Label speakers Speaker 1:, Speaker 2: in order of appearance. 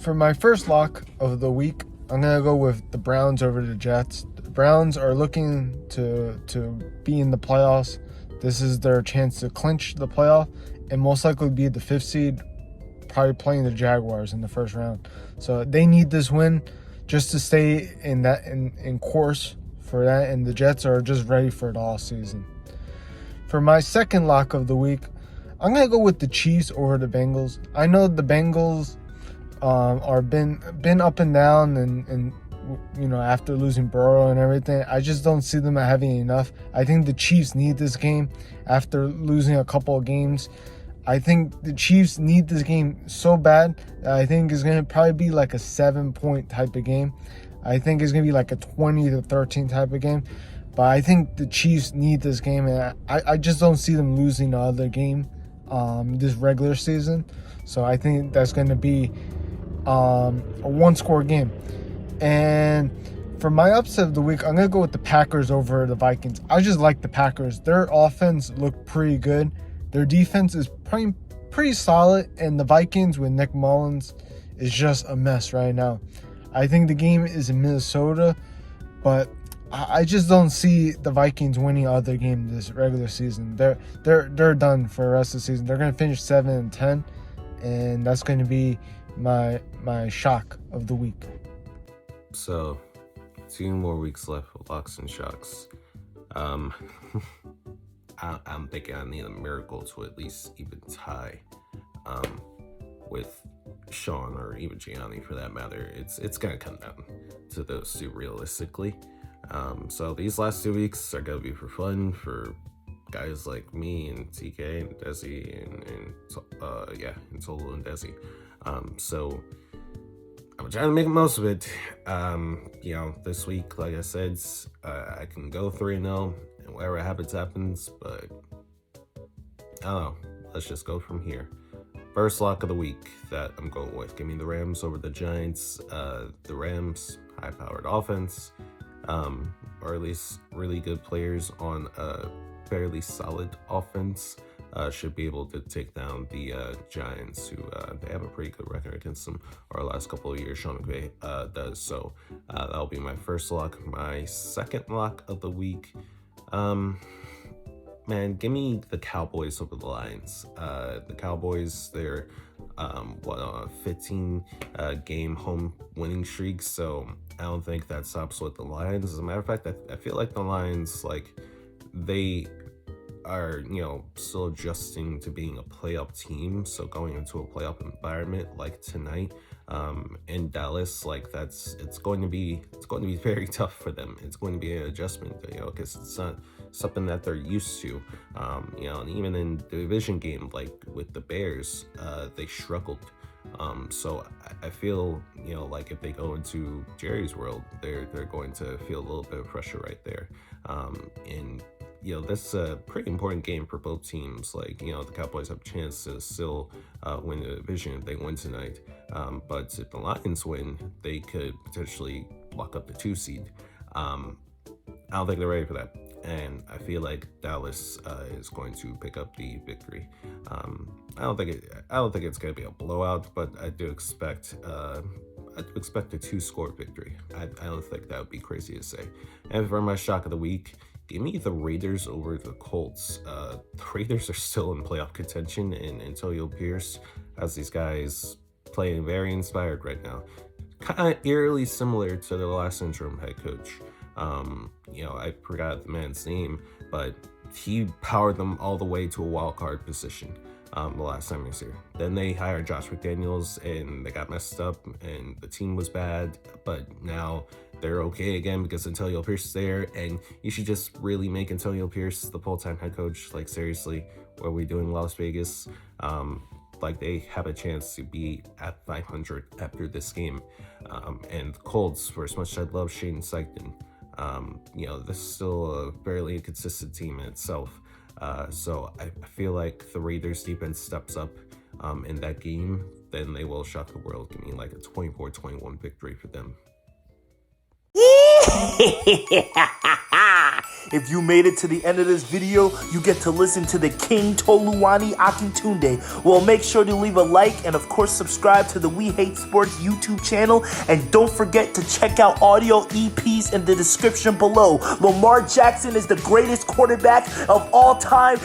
Speaker 1: For my first lock of the week, I'm going to go with the Browns over the Jets. The Browns are looking to be in the playoffs. This is their chance to clinch the playoff and most likely be the 5th seed, probably playing the Jaguars in the first round. So they need this win just to stay in course for that, and the Jets are just ready for it all season. For my second lock of the week, I'm going to go with the Chiefs over the Bengals. I know the Bengals are been up and down, and after losing Burrow and everything, I just don't see them having enough. I think the Chiefs need this game after losing a couple of games. I think the Chiefs need this game so bad that I think it's going to probably be like a 7-point type of game. I think it's going to be like a 20-13 type of game. But I think the Chiefs need this game, and I just don't see them losing the other game this regular season. So I think that's going to be a one-score game. And for my upset of the week, I'm going to go with the Packers over the Vikings. I just like the Packers. Their offense looked pretty good. Their defense is pretty solid. And the Vikings with Nick Mullins is just a mess right now. I think the game is in Minnesota, but I just don't see the Vikings winning other game this regular season. They're done for the rest of the season. They're going to finish 7-10, and that's going to be my shock of the week.
Speaker 2: So, 2 more weeks left with locks and shocks. I'm thinking I need a miracle to at least even tie with Shawn or even Gianni for that matter. It's gonna come down to those two realistically. So these last 2 weeks are gonna be for fun for guys like me and TK and Dezzy and Tolu and Dezzy. So I'm trying to make the most of it. This week, like I said, I can go 3-0 and whatever happens, but I don't know. Let's just go from here. First lock of the week that I'm going with. Give me the Rams over the Giants. The Rams, high-powered offense, or at least really good players on a fairly solid offense, should be able to take down the Giants, who they have a pretty good record against them over the last couple of years. Sean McVay does. So that'll be my first lock. My second lock of the week, man, give me the Cowboys over the Lions. The Cowboys, they're a 15 game home winning streak, so I don't think that stops with the Lions. As a matter of fact, I feel like the Lions, they are, still adjusting to being a playoff team. So going into a playoff environment like tonight, in Dallas, it's going to be very tough for them. It's going to be an adjustment, because it's not something that they're used to. And even in the division game, like with the Bears, they struggled. So I feel, like if they go into Jerry's world, they're going to feel a little bit of pressure right there. And this is a pretty important game for both teams. The Cowboys have a chance to still win the division if they win tonight. But if the Lions win, they could potentially lock up the 2 seed. I don't think they're ready for that. And I feel like Dallas is going to pick up the victory. I don't think it's going to be a blowout, but I do expect a 2-score victory. I don't think that would be crazy to say. And for my shock of the week, give me the Raiders over the Colts. The Raiders are still in playoff contention, and Antonio Pierce has these guys playing very inspired right now. Kind of eerily similar to the last interim head coach. I forgot the man's name, but he powered them all the way to a wild card position the last time he was here. Then they hired Josh McDaniels, and they got messed up, and the team was bad, but now they're okay again because Antonio Pierce is there, and you should just really make Antonio Pierce the full-time head coach. Seriously, what are we doing in Las Vegas? They have a chance to be at 500 after this game. And the Colts, for as much as I love Shane Steichen, this is still a fairly inconsistent team in itself. So I feel like if the Raiders defense steps up in that game, then they will shock the world. Give me like a 24-21 victory for them.
Speaker 3: If you made it to the end of this video, you get to listen to the King Toluwani Akintunde. Well, make sure to leave a like and, of course, subscribe to the We Hate Sports YouTube channel. And don't forget to check out audio EPs in the description below. Lamar Jackson is the greatest quarterback of all time.